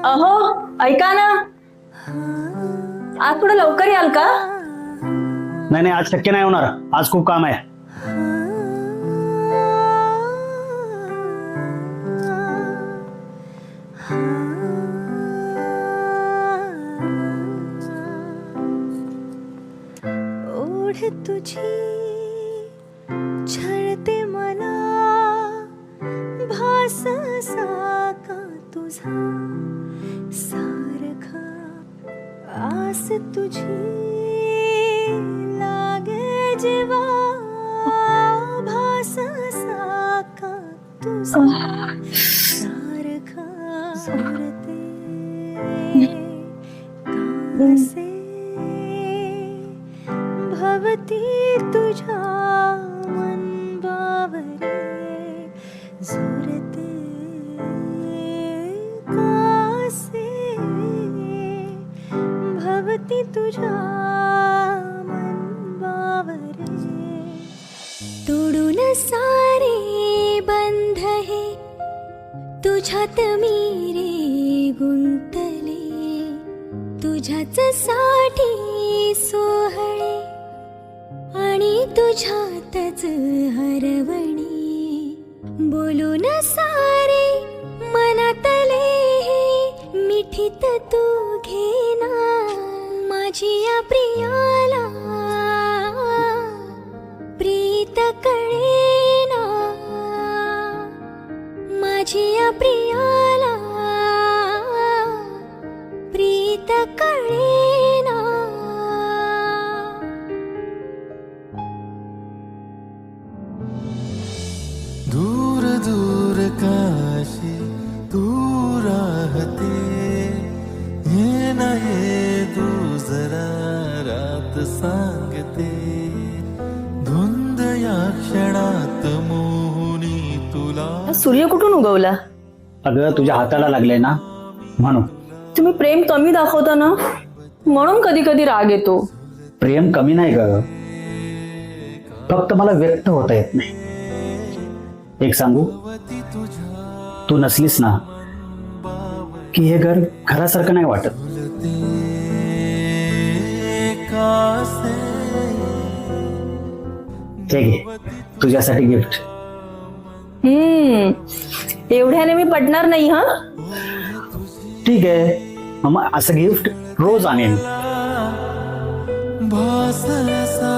अहो ऐका ना, आज थोडं लवकर याल का? नाही नाही, आज शक्य नाही होणार. आज खूप काम आहे. ओढ तुझी छळते मला, भास असा का तुझा सारखा, आस तुझी लागे जेव्हा, भास असा का तुझा सारखा उरते कासे भवती तुझ्या मन बावरे झुरते कासे, भवती तुझ्या मन बावरे. तोडून सारे बंध हे तुझ्यात मी रे गुंतले, तुझ्याच साठी सोहळे आणि तुझ्यातच हरवणे. बोलून सारे मनातले हे मिठीत तू घेना, माझी या प्रियाला प्रीत कळेना, माझी या प्रियाला प्रीत कळेना. दूर दूर काशी तू राहते, ये ना ये तू जरा रात सांगते, धुंद या क्षणात मोहुनी तुला. सूर्य कुठून उगवला? अगं तुझ्या हाताला लागले ना म्हणून. तुम्ही प्रेम कमी दाखवता ना, म्हणून कधी कधी राग येतो. प्रेम कमी नाही ग, फक्त मला व्यक्त होता येत नाही. एक सांगू, तू नसलीस ना की हे घर घरासारखं नाही वाटत. हे घे तुझ्यासाठी गिफ्ट. एवढ्याने मी पडणार नाही. हा ठीक आहे, मग असं गिफ्ट रोज आणेन. भास असा